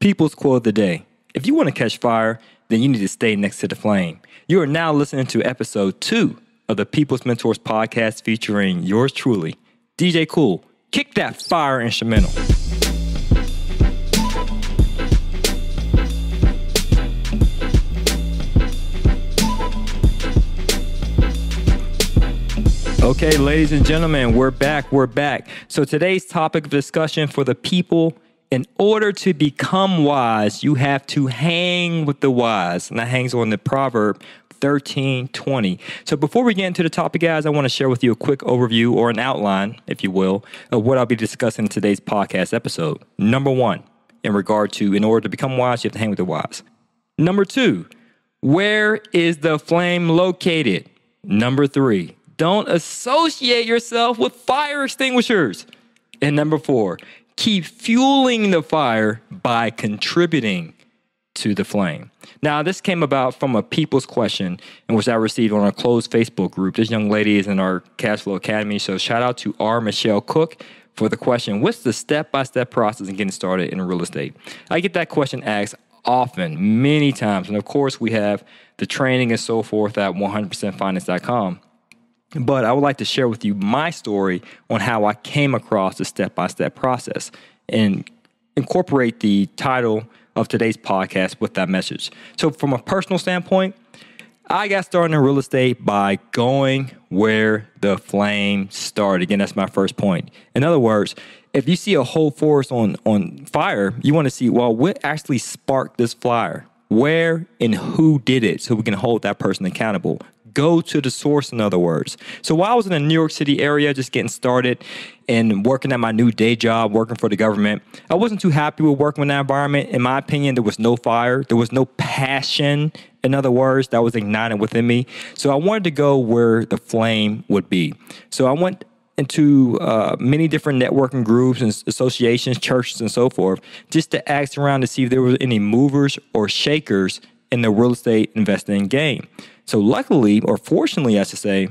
People's quote of the day. If you want to catch fire, then you need to stay next to the flame. You are now listening to episode 2 of the People's Mentors podcast featuring yours truly, DJ Cool. Kick that fire instrumental. Okay, ladies and gentlemen, we're back. So today's topic of discussion for the people: in order to become wise, you have to hang with the wise. And that hangs on the proverb 13:20. So before we get into the topic, guys, I want to share with you a quick overview or an outline, if you will, of what I'll be discussing in today's podcast episode. Number 1, in order to become wise, you have to hang with the wise. Number 2, where is the flame located? Number 3, don't associate yourself with fire extinguishers. And number 4, keep fueling the fire by contributing to the flame. Now, this came about from a people's question in which I received on a closed Facebook group. This young lady is in our Cash Flow Academy, so shout out to R. Michelle Cook for the question: what's the step-by-step process in getting started in real estate? I get that question asked often, many times, and of course, we have the training and so forth at 100percentfinance.com. But I would like to share with you my story on how I came across the step-by-step process and incorporate the title of today's podcast with that message. So from a personal standpoint, I got started in real estate by going where the flame started. Again, that's my first point. In other words, if you see a whole forest on fire, you want to see, well, what actually sparked this fire? Where and who did it, so we can hold that person accountable. Go to the source, in other words. So while I was in the New York City area, just getting started and working at my new day job, working for the government, I wasn't too happy with working in that environment. In my opinion, there was no fire. There was no passion, in other words, that was ignited within me. So I wanted to go where the flame would be. So I went into many different networking groups and associations, churches, and so forth, just to ask around to see if there were any movers or shakers in the real estate investing game. So luckily, or fortunately, I should say,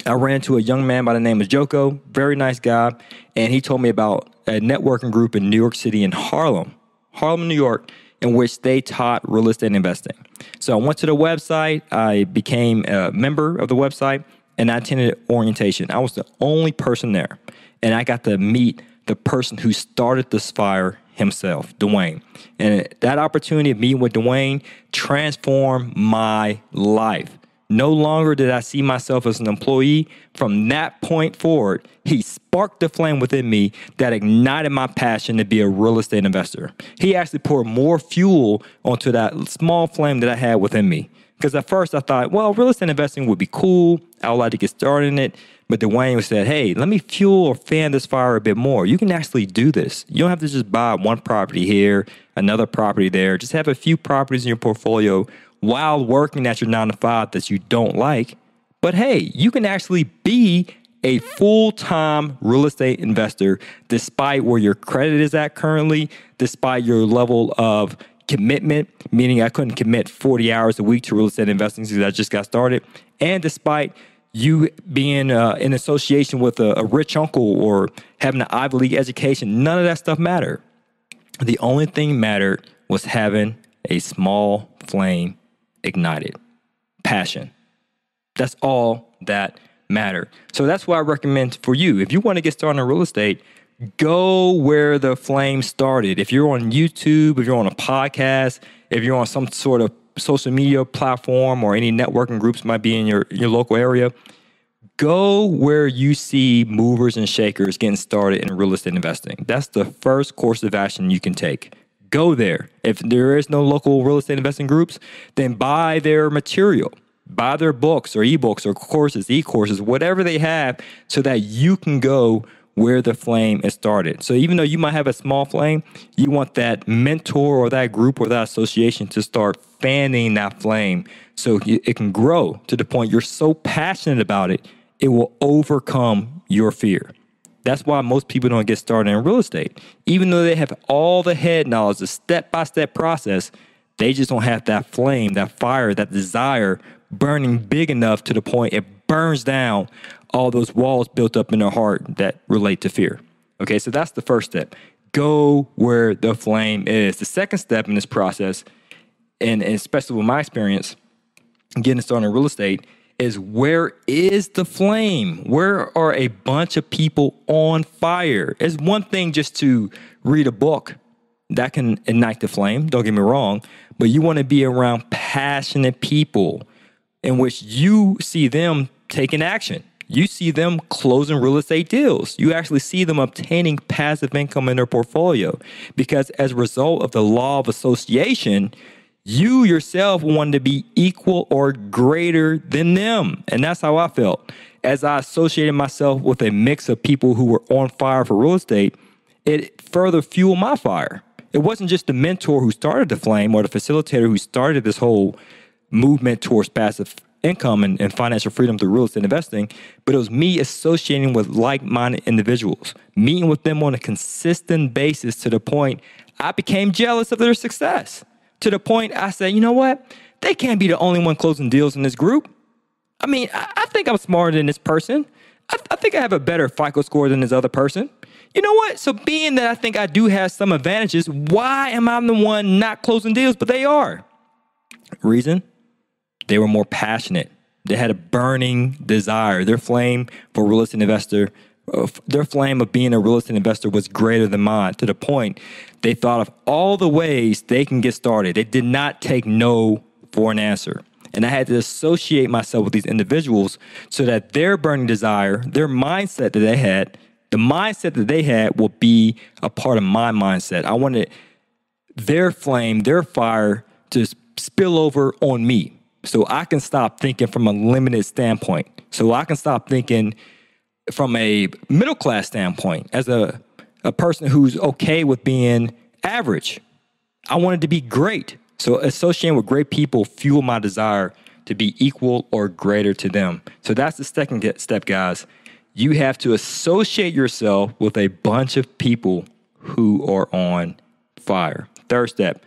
I ran into a young man by the name of Joko, very nice guy, and he told me about a networking group in New York City in Harlem, New York, in which they taught real estate investing. So I went to the website, I became a member of the website, and I attended orientation. I was the only person there, and I got to meet the person who started this fire himself, Dwayne. And that opportunity of meeting with Dwayne transformed my life. No longer did I see myself as an employee. From that point forward, he sparked the flame within me that ignited my passion to be a real estate investor. He actually poured more fuel onto that small flame that I had within me. Because at first I thought, well, real estate investing would be cool. I would like to get started in it. But Dwayne said, hey, let me fuel or fan this fire a bit more. You can actually do this. You don't have to just buy one property here, another property there. Just have a few properties in your portfolio while working at your 9-to-5 that you don't like. But hey, you can actually be a full-time real estate investor despite where your credit is at currently, despite your level of commitment, meaning I couldn't commit 40 hours a week to real estate investing because I just got started, and despite you being in association with a rich uncle or having an Ivy League education, none of that stuff mattered. The only thing mattered was having a small flame ignited. Passion. That's all that mattered. So that's what I recommend for you. If you want to get started in real estate, go where the flame started. If you're on YouTube, if you're on a podcast, if you're on some sort of social media platform or any networking groups might be in your local area, go where you see movers and shakers getting started in real estate investing. That's the first course of action you can take. Go there. If there is no local real estate investing groups, then buy their material. Buy their books or ebooks or courses, e-courses, whatever they have, so that you can go where the flame is started. So even though you might have a small flame, you want that mentor or that group or that association to start fanning that flame so it can grow to the point you're so passionate about it, it will overcome your fear. That's why most people don't get started in real estate. Even though they have all the head knowledge, the step-by-step process, they just don't have that flame, that fire, that desire burning big enough to the point it burns down all those walls built up in their heart that relate to fear. Okay, so that's the first step. Go where the flame is. The second step in this process, and especially with my experience getting started in real estate, is where is the flame? Where are a bunch of people on fire? It's one thing just to read a book that can ignite the flame, don't get me wrong, but you want to be around passionate people in which you see them taking action. You see them closing real estate deals. You actually see them obtaining passive income in their portfolio, because as a result of the law of association, you yourself wanted to be equal or greater than them. And that's how I felt. As I associated myself with a mix of people who were on fire for real estate, it further fueled my fire. It wasn't just the mentor who started the flame or the facilitator who started this whole movement towards passive income and financial freedom through real estate investing, but it was me associating with like-minded individuals, meeting with them on a consistent basis to the point I became jealous of their success. To the point I said, you know what? They can't be the only one closing deals in this group. I mean, I think I'm smarter than this person. I think I have a better FICO score than this other person. You know what? So being that I think I do have some advantages, why am I the one not closing deals? But they are. Reason? They were more passionate. They had a burning desire. Their flame for real estate investor, their flame of being a real estate investor was greater than mine, to the point they thought of all the ways they can get started. They did not take no for an answer. And I had to associate myself with these individuals so that their burning desire, their mindset that they had, the mindset that they had will be a part of my mindset. I wanted their flame, their fire to spill over on me so I can stop thinking from a limited standpoint. So I can stop thinking from a middle-class standpoint as a person who's okay with being average. I wanted to be great. So associating with great people fueled my desire to be equal or greater to them. So that's the second step, guys. You have to associate yourself with a bunch of people who are on fire. Third step,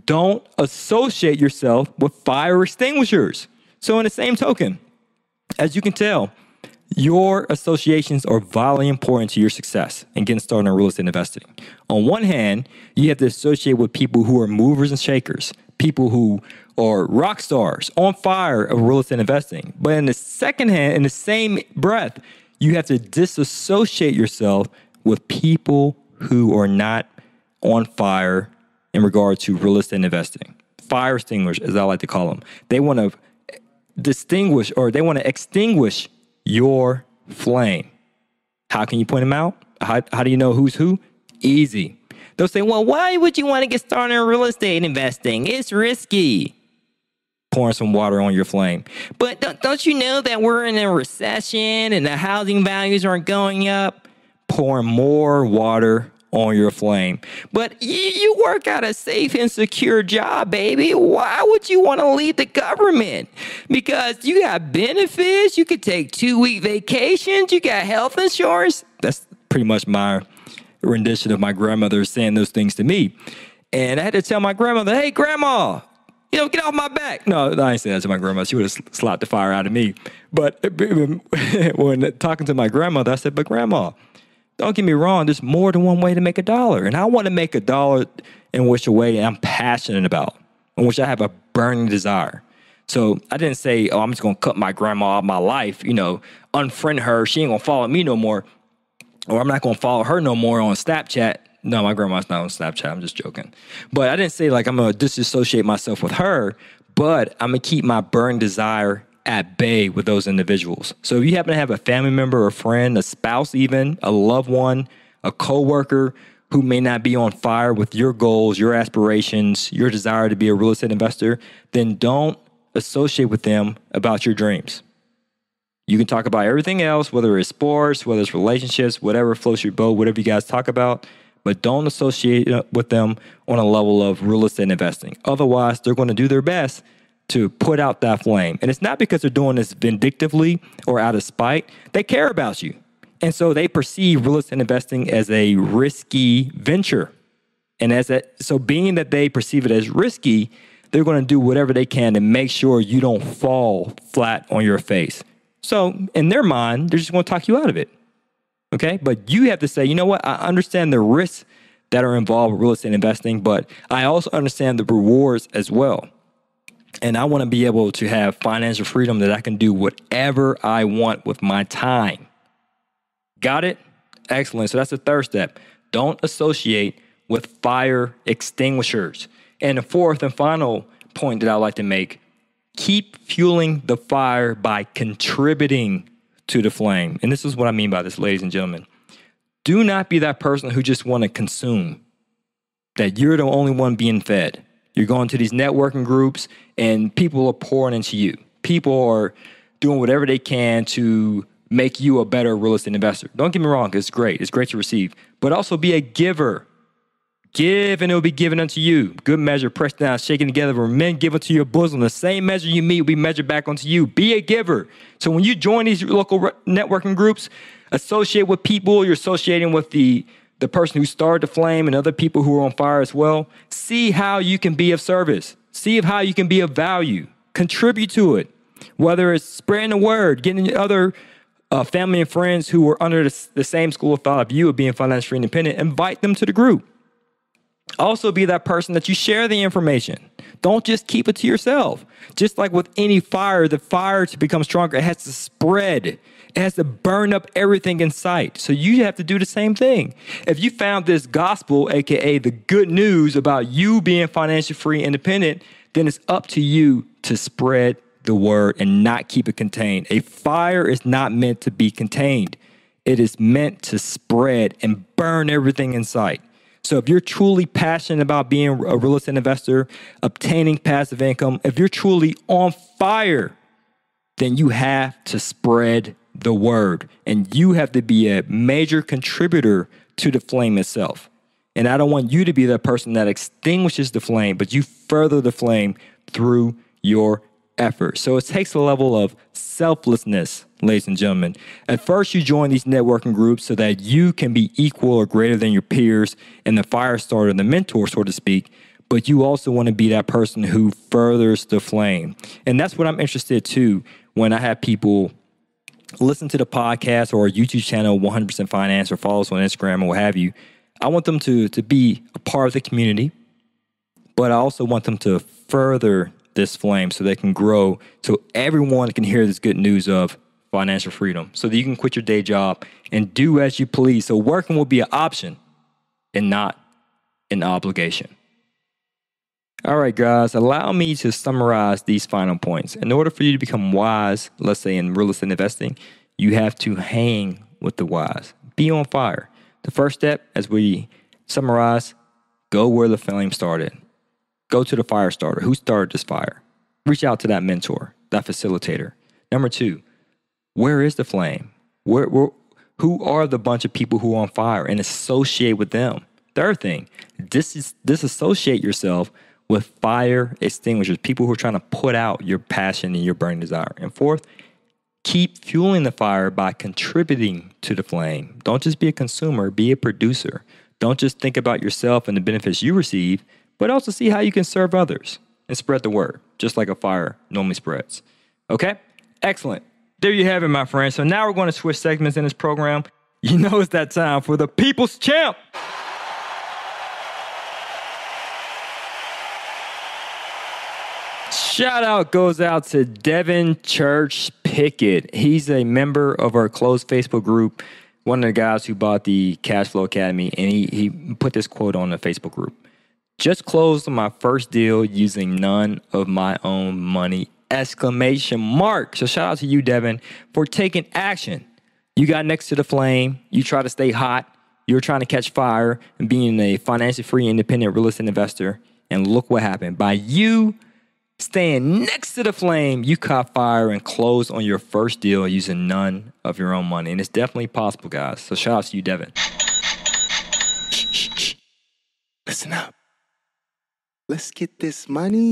don't associate yourself with fire extinguishers. So in the same token, as you can tell, your associations are vitally important to your success in getting started in real estate investing. On one hand, you have to associate with people who are movers and shakers, people who are rock stars on fire of real estate investing. But in the second hand, in the same breath, you have to disassociate yourself with people who are not on fire in regard to real estate investing. Fire extinguishers, as I like to call them. They want to distinguish, or they want to extinguish your flame. How can you point them out? How do you know who's who? Easy. They'll say, well, why would you want to get started in real estate investing? It's risky. Pouring some water on your flame. But don't you know that we're in a recession and the housing values aren't going up? Pouring more water on your flame. But you work at a safe and secure job, baby. Why would you want to leave the government? Because you got benefits. You could take 2-week vacations. You got health insurance. That's pretty much my rendition of my grandmother saying those things to me. And I had to tell my grandmother, hey, grandma, get off my back. No, I didn't say that to my grandma. She would have slapped the fire out of me. But when talking to my grandmother, I said, but grandma, don't get me wrong, there's more than one way to make $1. And I want to make $1 in which a way I'm passionate about, in which I have a burning desire. So I didn't say, oh, I'm just going to cut my grandma out of my life, unfriend her. She ain't going to follow me no more. Or I'm not going to follow her no more on Snapchat. No, my grandma's not on Snapchat. I'm just joking. But I didn't say like I'm going to disassociate myself with her, but I'm going to keep my burning desire at bay with those individuals. So if you happen to have a family member, a friend, a spouse even, a loved one, a coworker who may not be on fire with your goals, your aspirations, your desire to be a real estate investor, then don't associate with them about your dreams. You can talk about everything else, whether it's sports, whether it's relationships, whatever floats your boat, whatever you guys talk about, but don't associate with them on a level of real estate investing. Otherwise, they're going to do their best to put out that flame. And it's not because they're doing this vindictively or out of spite. They care about you. And so they perceive real estate investing as a risky venture. And so being that they perceive it as risky, they're going to do whatever they can to make sure you don't fall flat on your face. So in their mind, they're just going to talk you out of it. Okay? But you have to say, you know what? I understand the risks that are involved with real estate investing, but I also understand the rewards as well. And I want to be able to have financial freedom that I can do whatever I want with my time. Got it? Excellent. So that's the third step. Don't associate with fire extinguishers. And the fourth and final point that I like to make, keep fueling the fire by contributing to the flame. And this is what I mean by this, ladies and gentlemen. Do not be that person who just want to consume, that you're the only one being fed. You're going to these networking groups and people are pouring into you. People are doing whatever they can to make you a better real estate investor. Don't get me wrong, it's great. It's great to receive, but also be a giver. Give and it will be given unto you. Good measure, pressed down, shaken together, for men give unto your bosom. The same measure you meet will be measured back unto you. Be a giver. So when you join these local networking groups, associate with people, you're associating with the person who started the flame and other people who are on fire as well. See how you can be of service. See how you can be of value. Contribute to it. Whether it's spreading the word, getting other family and friends who are under the same school of thought of you of being financially independent, invite them to the group. Also be that person that you share the information. Don't just keep it to yourself. Just like with any fire, the fire to become stronger, it has to spread. It has to burn up everything in sight. So you have to do the same thing. If you found this gospel, aka the good news about you being financially free, independent, then it's up to you to spread the word and not keep it contained. A fire is not meant to be contained. It is meant to spread and burn everything in sight. So if you're truly passionate about being a real estate investor, obtaining passive income, if you're truly on fire, then you have to spread the word. And you have to be a major contributor to the flame itself. And I don't want you to be that person that extinguishes the flame, but you further the flame through your effort. So it takes a level of selflessness, ladies and gentlemen. At first, you join these networking groups so that you can be equal or greater than your peers and the fire starter and the mentor, so to speak. But you also want to be that person who furthers the flame. And that's what I'm interested too when I have people listen to the podcast or YouTube channel, 100% Finance, or follow us on Instagram or what have you. I want them to be a part of the community, but I also want them to further this flame so they can grow, so everyone can hear this good news of financial freedom, so that you can quit your day job and do as you please. So working will be an option and not an obligation. All right, guys, allow me to summarize these final points. In order for you to become wise, let's say in real estate investing, you have to hang with the wise. Be on fire. The first step, as we summarize, go where the flame started. Go to the fire starter. Who started this fire? Reach out to that mentor, that facilitator. Number 2, where is the flame? Who are the bunch of people who are on fire, and associate with them? Third thing, disassociate yourself with fire extinguishers, people who are trying to put out your passion and your burning desire. And fourth, keep fueling the fire by contributing to the flame. Don't just be a consumer, be a producer. Don't just think about yourself and the benefits you receive, but also see how you can serve others and spread the word, just like a fire normally spreads. Okay? Excellent. There you have it, my friends. So now we're going to switch segments in this program. You know it's that time for the People's Champ. Shout out goes out to Devin Church Pickett. He's a member of our closed Facebook group, one of the guys who bought the Cash Flow Academy, and he put this quote on the Facebook group. Just closed my first deal using none of my own money, ! So shout out to you, Devin, for taking action. You got next to the flame. You try to stay hot. You're trying to catch fire and being a financially free, independent real estate investor. And look what happened. By you staying next to the flame, you caught fire and closed on your first deal using none of your own money. And it's definitely possible, guys. So shout out to you, Devin. Shh. Listen up. Let's get this money.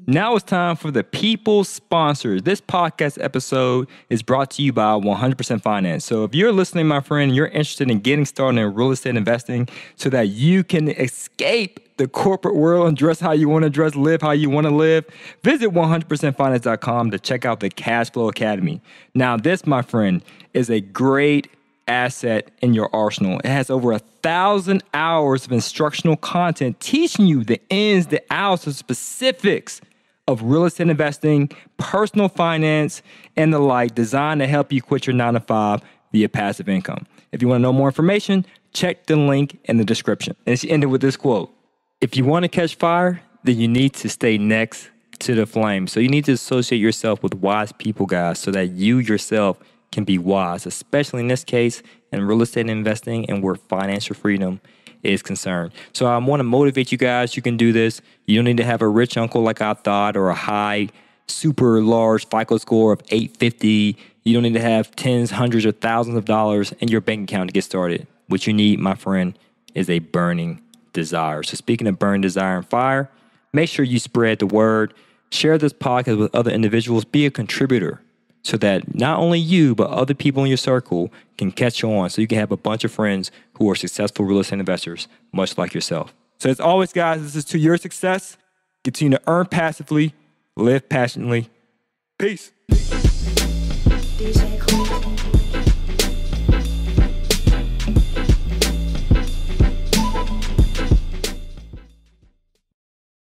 Now it's time for the People Sponsors. This podcast episode is brought to you by 100% Finance. So if you're listening, my friend, you're interested in getting started in real estate investing so that you can escape the corporate world and dress how you want to dress, live how you want to live, visit 100%finance.com to check out the Cash Flow Academy. Now this, my friend, is a great asset in your arsenal. It has over 1,000 hours of instructional content teaching you the ins, the outs, the specifics of real estate investing, personal finance, and the like, designed to help you quit your 9-to-5 via passive income. If you want to know more information, check the link in the description. And she ended with this quote: if you want to catch fire, then you need to stay next to the flame. So you need to associate yourself with wise people, guys, so that you yourself can be wise, especially in this case in real estate investing and where financial freedom is concerned. So I want to motivate you guys. You can do this. You don't need to have a rich uncle like I thought, or a high, super large FICO score of 850. You don't need to have tens, hundreds, or thousands of dollars in your bank account to get started. What you need, my friend, is a burning desire. So speaking of burning desire and fire, make sure you spread the word. Share this podcast with other individuals. Be a contributor so that not only you, but other people in your circle can catch on, so you can have a bunch of friends who are successful real estate investors, much like yourself. So as always, guys, this is to your success. Continue to earn passively, live passionately. Peace.